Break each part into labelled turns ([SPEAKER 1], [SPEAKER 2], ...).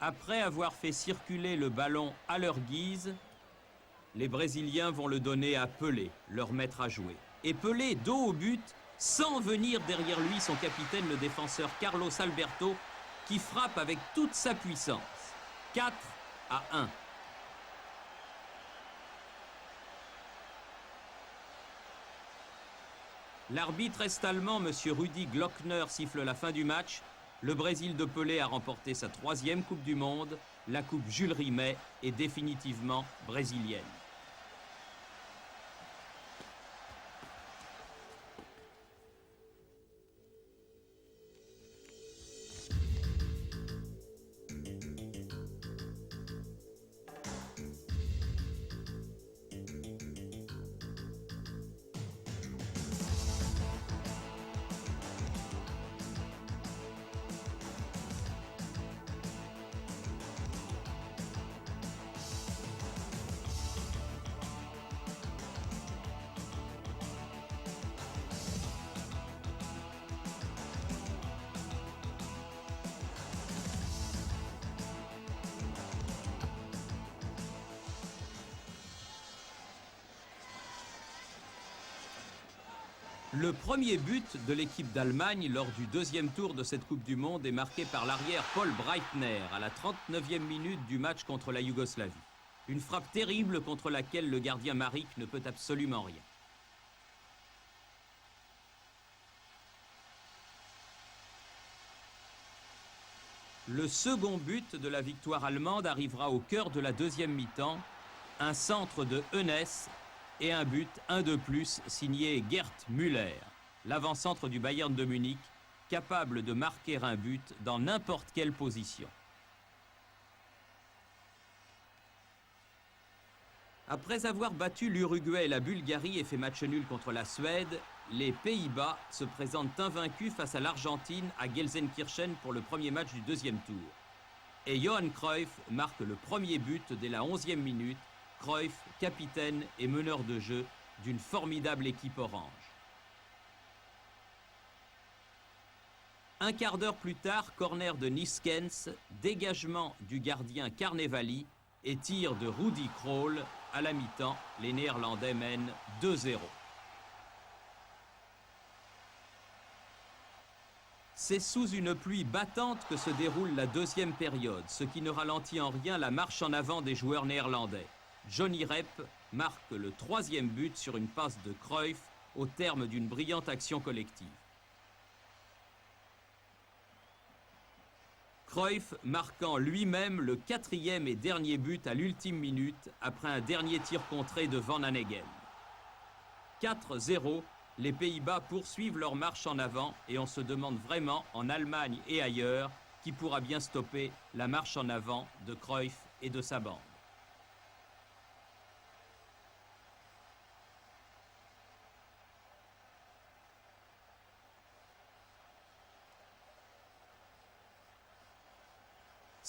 [SPEAKER 1] Après avoir fait circuler le ballon à leur guise, les Brésiliens vont le donner à Pelé, leur maître à jouer. Et Pelé, dos au but, sent venir derrière lui son capitaine, le défenseur Carlos Alberto, qui frappe avec toute sa puissance. 4-1. L'arbitre est-allemand, M. Rudi Glockner, siffle la fin du match. Le Brésil de Pelé a remporté sa 3e Coupe du Monde. La Coupe Jules Rimet est définitivement brésilienne. Le premier but de l'équipe d'Allemagne lors du 2e tour de cette Coupe du Monde est marqué par l'arrière Paul Breitner à la 39e minute du match contre la Yougoslavie. Une frappe terrible contre laquelle le gardien Maric ne peut absolument rien. Le second but de la victoire allemande arrivera au cœur de la 2e mi-temps. Un centre de Eunès et un but, un de plus, signé Gerd Müller, l'avant-centre du Bayern de Munich, capable de marquer un but dans n'importe quelle position. Après avoir battu l'Uruguay et la Bulgarie et fait match nul contre la Suède, les Pays-Bas se présentent invaincus face à l'Argentine à Gelsenkirchen pour le premier match du 2e tour. Et Johan Cruyff marque le premier but dès la 11e minute, Cruyff, capitaine et meneur de jeu d'une formidable équipe orange. Un quart d'heure plus tard, corner de Niskens, dégagement du gardien Carnevali et tir de Rudi Krol. À la mi-temps, les Néerlandais mènent 2-0. C'est sous une pluie battante que se déroule la 2e période, ce qui ne ralentit en rien la marche en avant des joueurs néerlandais. Johnny Rep marque le 3e but sur une passe de Cruyff au terme d'une brillante action collective. Cruyff marquant lui-même le 4e et dernier but à l'ultime minute après un dernier tir contré de Van Hanegem. 4-0, les Pays-Bas poursuivent leur marche en avant et on se demande vraiment, en Allemagne et ailleurs, qui pourra bien stopper la marche en avant de Cruyff et de sa bande.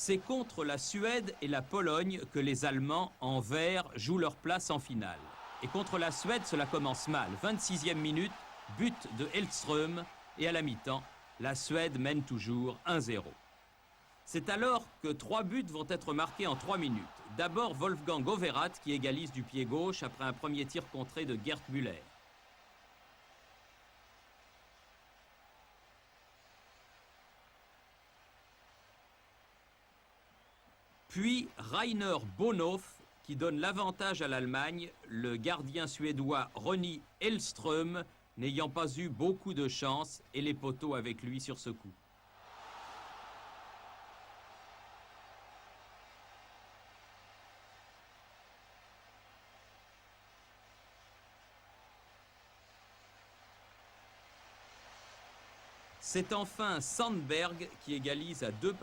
[SPEAKER 1] C'est contre la Suède et la Pologne que les Allemands, en vert, jouent leur place en finale. Et contre la Suède, cela commence mal. 26e minute, but de Hellström. Et à la mi-temps, la Suède mène toujours 1-0. C'est alors que 3 buts vont être marqués en 3 minutes. D'abord Wolfgang Overath qui égalise du pied gauche après un premier tir contré de Gerd Müller. Puis Rainer Bonhoff qui donne l'avantage à l'Allemagne, le gardien suédois Ronny Hellström n'ayant pas eu beaucoup de chance et les poteaux avec lui sur ce coup. C'est enfin Sandberg qui égalise à 2-2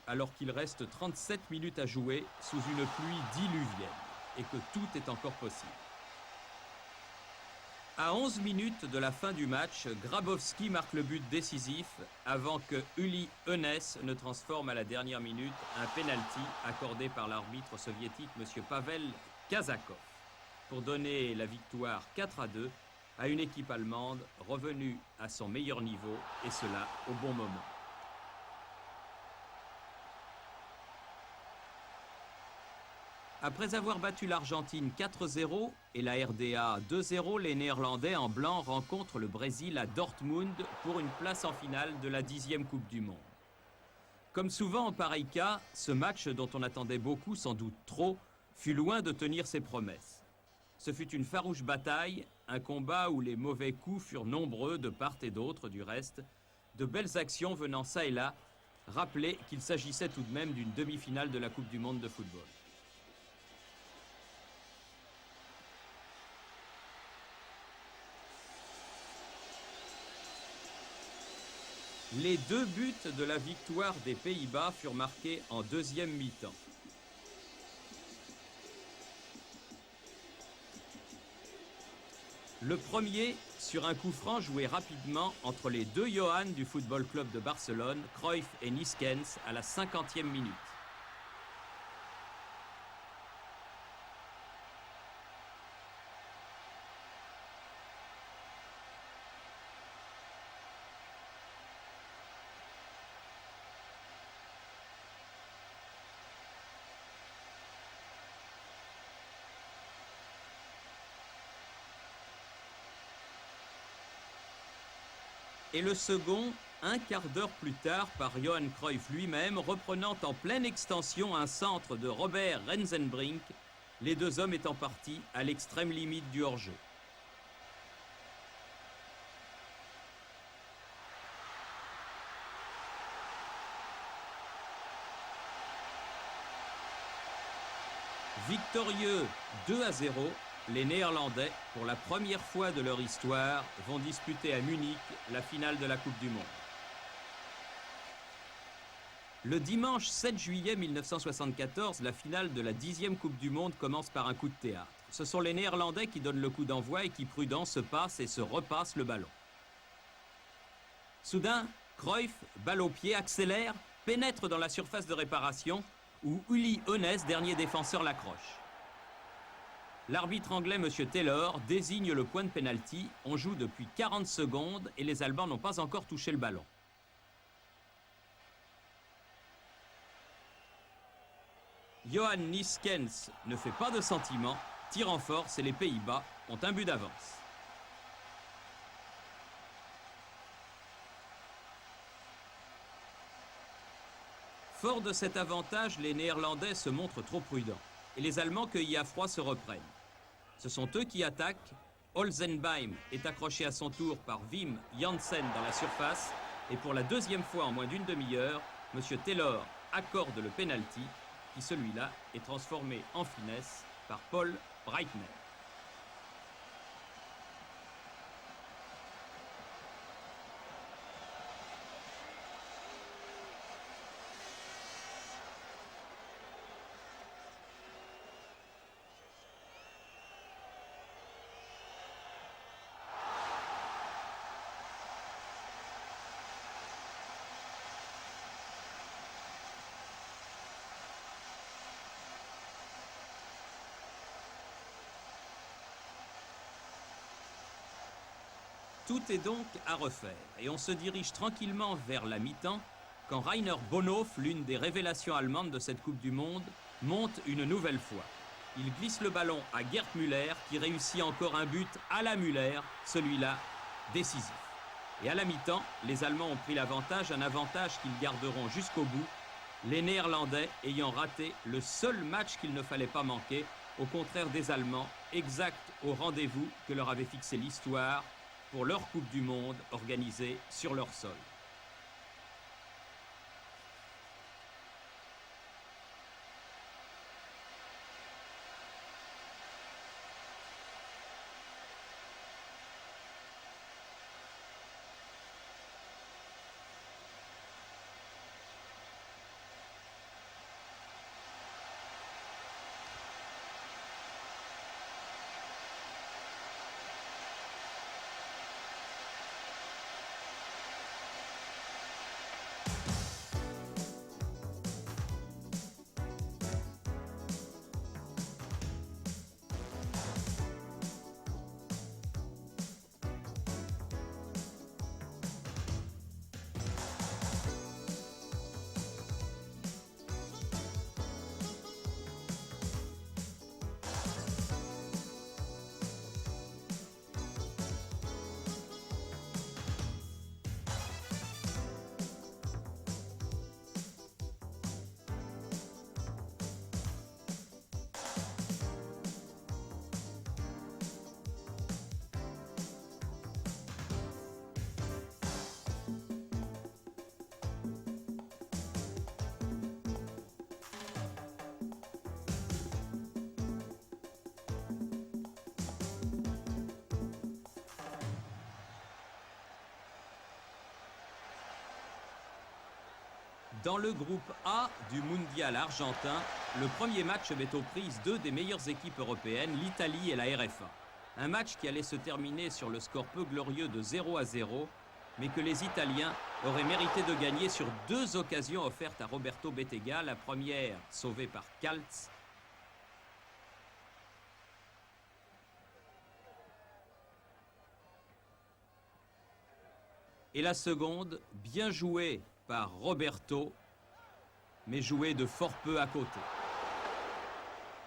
[SPEAKER 1] alors qu'il reste 37 minutes à jouer sous une pluie diluvienne et que tout est encore possible. À 11 minutes de la fin du match, Grabowski marque le but décisif avant que Uli Eunès ne transforme à la dernière minute un penalty accordé par l'arbitre soviétique M. Pavel Kazakov pour donner la victoire 4-2 à une équipe allemande revenue à son meilleur niveau et cela au bon moment. Après avoir battu l'Argentine 4-0 et la RDA 2-0, les Néerlandais en blanc rencontrent le Brésil à Dortmund pour une place en finale de la 10e Coupe du Monde. Comme souvent en pareil cas, ce match dont on attendait beaucoup, sans doute trop, fut loin de tenir ses promesses. Ce fut une farouche bataille, un combat où les mauvais coups furent nombreux de part et d'autre du reste, de belles actions venant ça et là, rappeler qu'il s'agissait tout de même d'une demi-finale de la Coupe du Monde de football. Les 2 buts de la victoire des Pays-Bas furent marqués en deuxième mi-temps. Le premier sur un coup franc joué rapidement entre les 2 Johan du Football Club de Barcelone, Cruyff et Niskens, à la 50e minute. Et le second, un quart d'heure plus tard, par Johan Cruyff lui-même, reprenant en pleine extension un centre de Robert Rensenbrink, les 2 hommes étant partis à l'extrême limite du hors-jeu. Victorieux 2-0, les Néerlandais, pour la première fois de leur histoire, vont disputer à Munich la finale de la Coupe du Monde. Le dimanche 7 juillet 1974, la finale de la 10e Coupe du Monde commence par un coup de théâtre. Ce sont les Néerlandais qui donnent le coup d'envoi et qui, prudents, se passent et se repassent le ballon. Soudain, Cruyff, balle au pied, accélère, pénètre dans la surface de réparation où Uli Hoeneß, dernier défenseur, l'accroche. L'arbitre anglais, M. Taylor, désigne le point de pénalty. On joue depuis 40 secondes et les Allemands n'ont pas encore touché le ballon. Johan Niskens ne fait pas de sentiment, tire en force et les Pays-Bas ont un but d'avance. Fort de cet avantage, les Néerlandais se montrent trop prudents et les Allemands, cueillis à froid, se reprennent. Ce sont eux qui attaquent. Olsenbeim est accroché à son tour par Wim Janssen dans la surface et pour la 2e fois en moins d'une demi-heure, M. Taylor accorde le penalty qui, celui-là, est transformé en finesse par Paul Breitner. Tout est donc à refaire et on se dirige tranquillement vers la mi-temps quand Rainer Bonhoff, l'une des révélations allemandes de cette Coupe du Monde, monte une nouvelle fois. Il glisse le ballon à Gerd Müller qui réussit encore un but à la Müller, celui-là décisif. Et à la mi-temps, les Allemands ont pris l'avantage, un avantage qu'ils garderont jusqu'au bout, les Néerlandais ayant raté le seul match qu'il ne fallait pas manquer, au contraire des Allemands, exact au rendez-vous que leur avait fixé l'histoire pour leur Coupe du Monde organisée sur leur sol. Dans le groupe A du Mondial argentin, le premier match met aux prises deux des meilleures équipes européennes, l'Italie et la RFA. Un match qui allait se terminer sur le score peu glorieux de 0-0, mais que les Italiens auraient mérité de gagner sur deux occasions offertes à Roberto Bettega, la première sauvée par Kaltz, et la seconde, bien jouée par Roberto, mais jouée de fort peu à côté.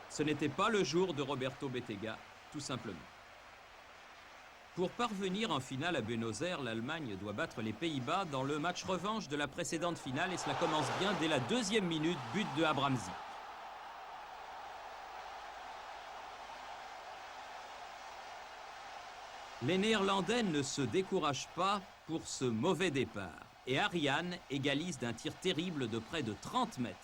[SPEAKER 1] Ce n'était pas le jour de Roberto Bettega, tout simplement. Pour parvenir en finale à Buenos Aires, l'Allemagne doit battre les Pays-Bas dans le match revanche de la précédente finale et cela commence bien dès la deuxième minute, but de Abramsi. Les Néerlandais ne se découragent pas pour ce mauvais départ et Ariane égalise d'un tir terrible de près de 30 mètres.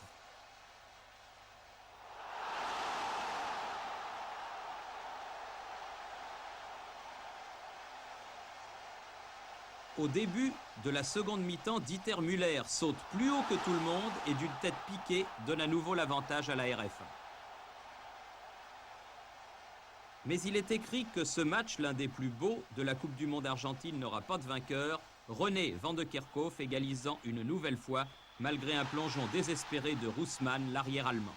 [SPEAKER 1] Au début de la seconde mi-temps, Dieter Müller saute plus haut que tout le monde et d'une tête piquée donne à nouveau l'avantage à la RFA. Mais il est écrit que ce match, l'un des plus beaux de la Coupe du Monde argentine, n'aura pas de vainqueur. René van de Kerkhoff égalisant une nouvelle fois, malgré un plongeon désespéré de Roussmann, l'arrière allemand.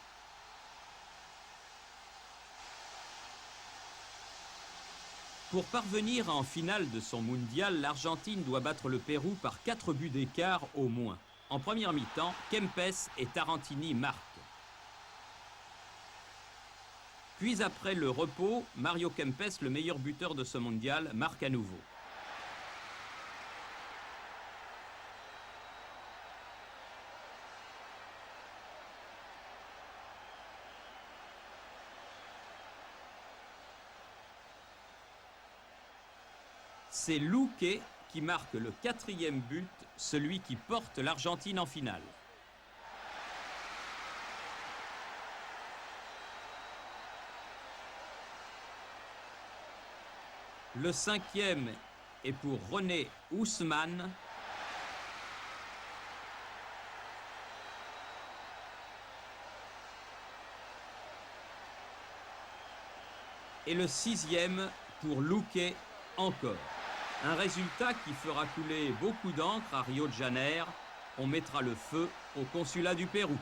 [SPEAKER 1] Pour parvenir en finale de son mondial, l'Argentine doit battre le Pérou par 4 buts d'écart au moins. En première mi-temps, Kempes et Tarantini marquent. Puis après le repos, Mario Kempes, le meilleur buteur de ce mondial, marque à nouveau. C'est Luque qui marque le 4e but, celui qui porte l'Argentine en finale. Le 5e est pour René Roussmann. Et le 6e pour Luque encore. Un résultat qui fera couler beaucoup d'encre à Rio de Janeiro. On mettra le feu au consulat du Pérou.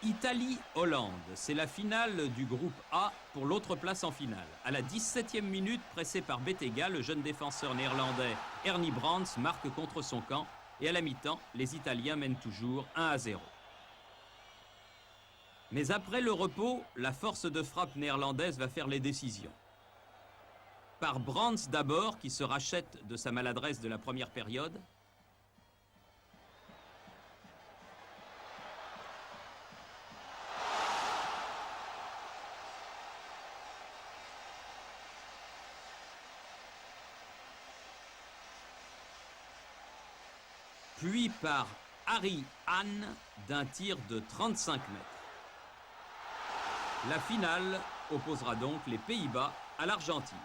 [SPEAKER 1] Italie-Hollande, c'est la finale du groupe A pour l'autre place en finale. À la 17e minute, pressé par Bettega, le jeune défenseur néerlandais Ernie Brands marque contre son camp. Et à la mi-temps, les Italiens mènent toujours 1-0. Mais après le repos, la force de frappe néerlandaise va faire les décisions. Par Brands d'abord, qui se rachète de sa maladresse de la première période. Puis par Harry Hahn d'un tir de 35 mètres. La finale opposera donc les Pays-Bas à l'Argentine.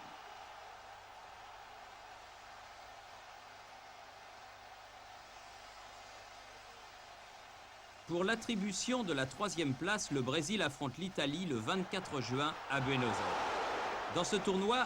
[SPEAKER 1] Pour l'attribution de la 3e place, le Brésil affronte l'Italie le 24 juin à Buenos Aires. Dans ce tournoi,